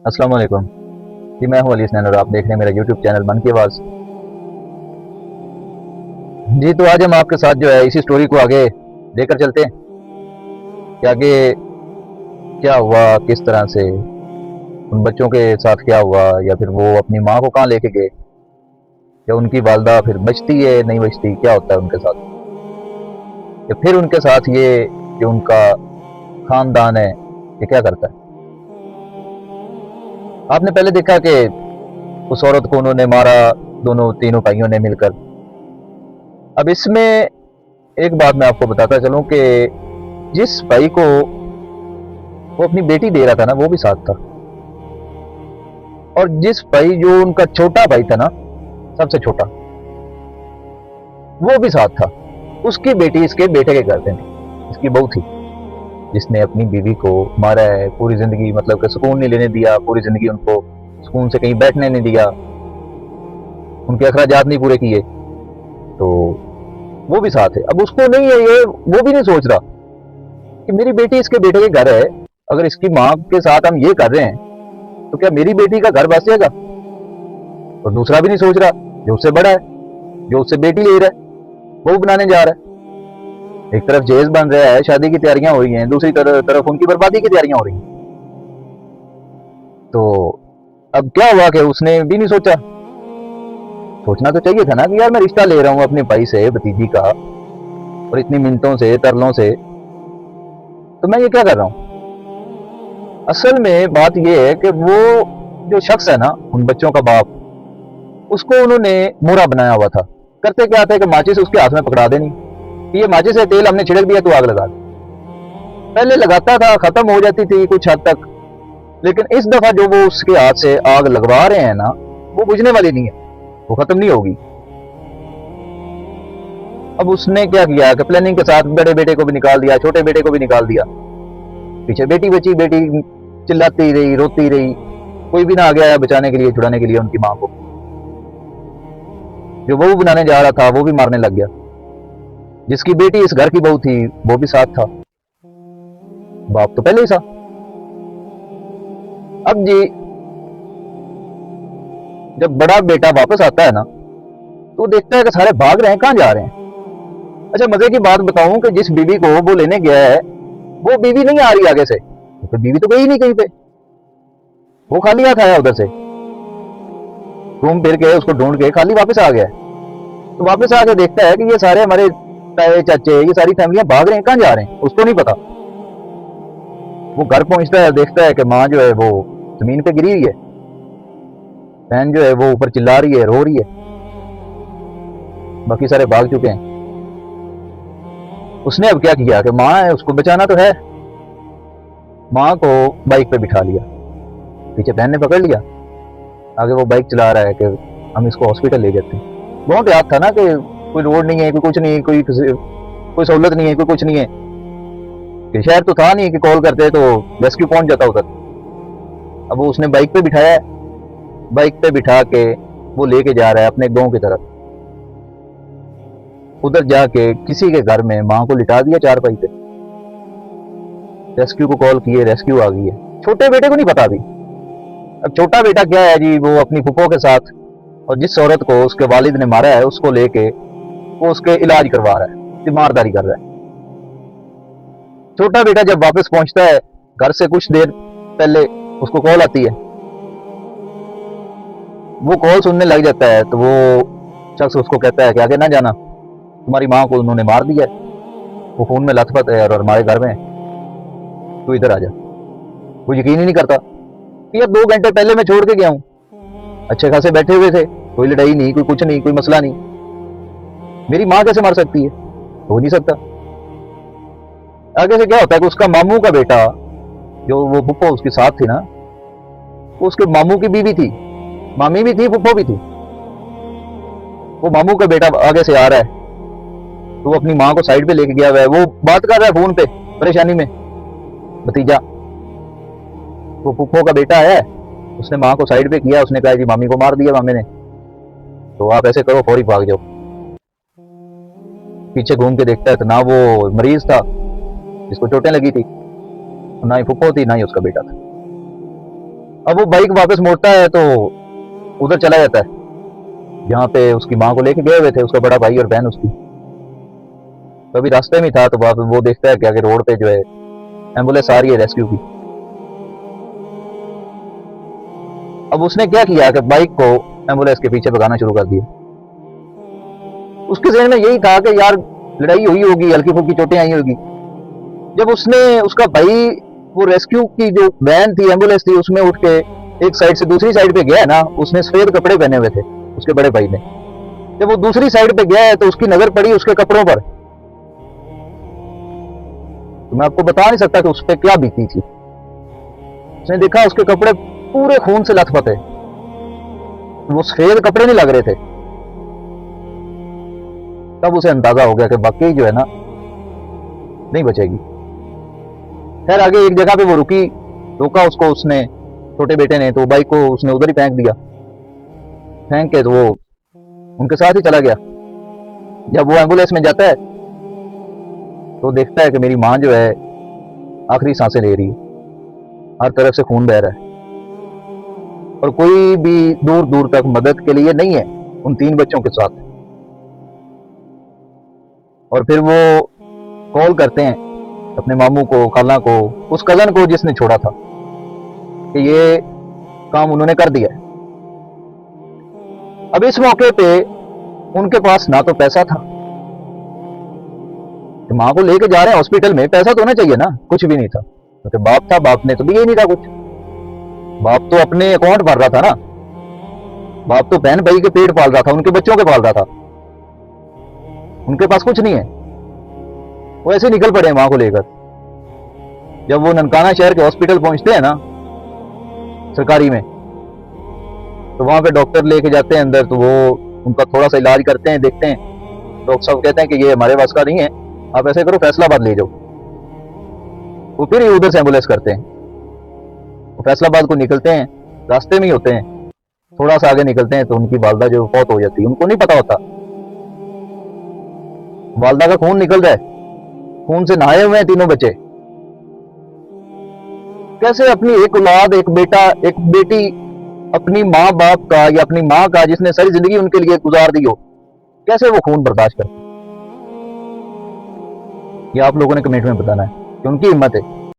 अस्सलाम वालेकुम जी। मैं हूं अली हसनैन और आप देख रहे हैं मेरा यूट्यूब चैनल मन की आवाज़। जी तो आज हम आपके साथ जो है इसी स्टोरी को आगे लेकर चलते हैं कि आगे क्या हुआ, किस तरह से उन बच्चों के साथ क्या हुआ, या फिर वो अपनी माँ को कहाँ लेके गए, या उनकी वालदा फिर बचती है नहीं बचती, क्या होता है उनके साथ, या फिर उनके साथ ये जो उनका खानदान है ये क्या करता है। आपने पहले देखा कि उस औरत को उन्होंने मारा, दोनों तीनों भाइयों ने मिलकर। अब इसमें एक बात मैं आपको बताता चलूं कि जिस भाई को वो अपनी बेटी दे रहा था ना, वो भी साथ था। और जिस भाई जो उनका छोटा भाई था ना, सबसे छोटा, वो भी साथ था। उसकी बेटी इसके बेटे के घर में थी, इसकी बहू थी, जिसने अपनी बीवी को मारा है। पूरी जिंदगी मतलब कि सुकून नहीं लेने दिया, पूरी जिंदगी उनको सुकून से कहीं बैठने नहीं दिया, उनके अखराजात नहीं पूरे किए। तो वो भी साथ है। अब उसको नहीं है ये, वो भी नहीं सोच रहा कि मेरी बेटी इसके बेटे के घर है, अगर इसकी माँ के साथ हम ये कर रहे हैं तो क्या मेरी बेटी का घर बस जाएगा। और दूसरा भी नहीं सोच रहा जो उससे बड़ा है, जो उससे बेटी ले रहा है, वो बनाने जा रहा है। एक तरफ जहेज बन रहा है, शादी की तैयारियां हो रही हैं, दूसरी तरफ उनकी बर्बादी की तैयारियां हो रही हैं। तो अब क्या हुआ कि उसने भी नहीं सोचा। सोचना तो चाहिए था ना कि यार मैं रिश्ता ले रहा हूं अपने भाई से, भतीजी का, और इतनी मिन्नतों से तरलों से, तो मैं ये क्या कर रहा हूं। असल में बात यह है कि वो जो शख्स है ना, उन बच्चों का बाप, उसको उन्होंने मोरा बनाया हुआ था। करते क्या था कि माचिस उसके हाथ में पकड़ा देनी कि ये माचिस है, तेल हमने छिड़क दिया तो आग लगा दी। पहले लगाता था, खत्म हो जाती थी कुछ हद तक, लेकिन इस दफा जो वो उसके हाथ से आग लगवा रहे हैं ना, वो बुझने वाली नहीं है, वो खत्म नहीं होगी। अब उसने क्या किया कि प्लानिंग के साथ बड़े बेटे को भी निकाल दिया, छोटे बेटे को भी निकाल दिया। पीछे बेटी बची, बेटी चिल्लाती रही, रोती रही, कोई भी ना आ गया बचाने के लिए, छुड़ाने के लिए उनकी मां को। जो बहू बनाने जा रहा था वो भी मारने लग गया। जिसकी बेटी इस घर की बहू थी वो भी साथ था, बाप तो पहले ही था। अब जी जब बड़ा बेटा वापस आता है ना, तो देखता है कि सारे भाग रहे हैं, कहां जा रहे हैं। अच्छा मजे की बात बताऊं कि जिस बीवी को वो लेने गया है, वो बीवी नहीं आ रही आगे से, तो बीवी तो गई नहीं कहीं पे, वो खाली हाथ आया उधर से, घूम फिर के उसको ढूंढ के खाली वापस आ गया। तो वापस आके देखता है कि ये सारे हमारे ताए चाचे, ये सारी फैमिलियां भाग रहे हैं, कहां जा रहे हैं, उसको नहीं पता। वो घर पहुंचता है, देखता है कि माँ जो है वो जमीन पे गिरी हुई है, बहन जो है वो ऊपर चिल्ला रही है, रो रही है, बाकी सारे भाग चुके हैं। उसने अब क्या किया कि माँ है, उसको बचाना तो है। माँ को बाइक पे बिठा लिया, पीछे बहन ने पकड़ लिया, आगे वो बाइक चला रहा है कि हम इसको हॉस्पिटल ले जाते हैं। बहुत याद था ना कि कोई रोड नहीं है, कोई कुछ नहीं, कोई सहूलत नहीं है, कोई कुछ नहीं है, कि शहर तो था नहीं कि कॉल करते तो रेस्क्यू पहुंच जाता उधर। अब वो उसने बाइक पे बिठाया है, बाइक पे बिठा के वो लेके जा रहा है अपने गांव की तरफ। उधर जाके किसी के घर में माँ को लिटा दिया चारपाई पे। रेस्क्यू को कॉल किए, रेस्क्यू आ गई है। छोटे बेटे को नहीं पता अभी। अब छोटा बेटा क्या है जी, वो अपनी फूफो के साथ, और जिस औरत को उसके वालिद ने मारा है उसको लेके वो उसके इलाज करवा रहा है, तीमारदारी कर रहा है। छोटा बेटा जब वापस पहुंचता है घर से कुछ देर पहले, उसको कॉल आती है। वो कॉल सुनने लग जाता है तो वो शख्स उसको कहता है कि आगे ना जाना, तुम्हारी माँ को उन्होंने मार दिया है, वो खून में लथपथ है और हमारे घर में है, तू इधर आ जा। वो यकीन ही नहीं करता कि यार 2 घंटे पहले मैं छोड़ के गया हूँ, अच्छे खासे बैठे हुए थे, कोई लड़ाई नहीं, कोई कुछ नहीं, कोई मसला नहीं, मेरी माँ कैसे मार सकती है, हो नहीं सकता। आगे से क्या होता है कि उसका मामू का बेटा, जो वो फुप्पो उसके साथ थी ना, वो उसके मामू की बीवी थी, मामी भी थी, फुप्पो भी थी। वो मामू का बेटा आगे से आ रहा है, तो वो अपनी माँ को साइड पे लेके गया हुआ है, वो बात कर रहा है फोन पे परेशानी में, भतीजा। वो फुप्पो का बेटा है, उसने माँ को साइड पे किया, उसने कहा जी मामी को मार दिया मामी ने, तो आप ऐसे करो फौरी भाग जाओ। पीछे घूम के देखता है तो ना वो मरीज था जिसको चोटें लगी थी, ना ही फुप्पो थी, ना ही उसका बेटा था। अब वो बाइक वापस मोड़ता है तो उधर चला जाता है जहाँ पे उसकी माँ को लेके गए हुए थे, उसका बड़ा भाई और बहन उसकी। तो अभी रास्ते में था तो वहां पे वो देखता है कि आगे रोड पे जो है एम्बुलेंस आ रही है रेस्क्यू की। अब उसने क्या किया कि बाइक को एम्बुलेंस के पीछे भगाना शुरू कर दिया। उसके जहन में यही था कि यार लड़ाई हुई होगी, हल्की फुल्की चोटें आई होगी। जब उसने उसका भाई वो रेस्क्यू की जो वैन थी, एम्बुलेंस थी, उसमें उठ के एक साइड से दूसरी साइड पे गया ना, उसने सफेद कपड़े पहने हुए थे उसके बड़े भाई ने। जब वो दूसरी साइड पे गया है तो उसकी नजर पड़ी उसके कपड़ों पर। तो मैं आपको बता नहीं सकता कि उस पर क्या बीती थी। उसने देखा उसके कपड़े पूरे खून से लथपथ है, वो सफेद कपड़े नहीं लग रहे थे। तब उसे अंदाजा हो गया कि वाकई जो है ना नहीं बचेगी। खैर आगे एक जगह पे वो रोका उसको उसने, छोटे बेटे ने, तो बाइक को उसने उधर ही फेंक दिया। फेंक के तो वो उनके साथ ही चला गया। जब वो एम्बुलेंस में जाता है तो देखता है कि मेरी माँ जो है आखिरी सांसें ले रही है, हर तरफ से खून बह रहा है और कोई भी दूर दूर तक मदद के लिए नहीं है उन 3 बच्चों के साथ। और फिर वो कॉल करते हैं अपने मामू को, खाला को, उस कजन को जिसने छोड़ा था, कि ये काम उन्होंने कर दिया है। अब इस मौके पे उनके पास ना तो पैसा था, तो माँ को लेके जा रहे हैं हॉस्पिटल में, पैसा तो होना चाहिए ना, कुछ भी नहीं था। क्योंकि बाप था, बाप ने तो दिया ही नहीं था कुछ। बाप तो अपने अकाउंट भर रहा था ना, बाप तो बहन भाई के पेट पाल रहा था, उनके बच्चों के पाल रहा था। उनके पास कुछ नहीं है। वो ऐसे निकल पड़े माँ को लेकर। जब वो ननकाना शहर के हॉस्पिटल पहुंचते हैं ना सरकारी में, तो वहां पे डॉक्टर लेके जाते हैं अंदर, तो वो उनका थोड़ा सा इलाज करते हैं, देखते हैं। डॉक्टर साहब कहते हैं कि ये हमारे पास का नहीं है, आप ऐसे करो फैसलाबाद ले जाओ। वो फिर ही उधर से एम्बुलेंस करते हैं। वो फैसलाबाद को निकलते हैं, रास्ते में ही होते हैं, थोड़ा सा आगे निकलते हैं तो उनकी वालदा जो फौत हो जाती है। उनको नहीं पता होता वालदा का खून निकल रहा है, खून से नहाए हुए हैं तीनों बच्चे। कैसे अपनी एक औलाद, एक बेटा, एक बेटी, अपनी माँ बाप का या अपनी माँ का जिसने सारी जिंदगी उनके लिए गुजार दी हो, कैसे वो खून बर्दाश्त करते? ये आप लोगों ने कमेंट में बताना है कि उनकी हिम्मत है।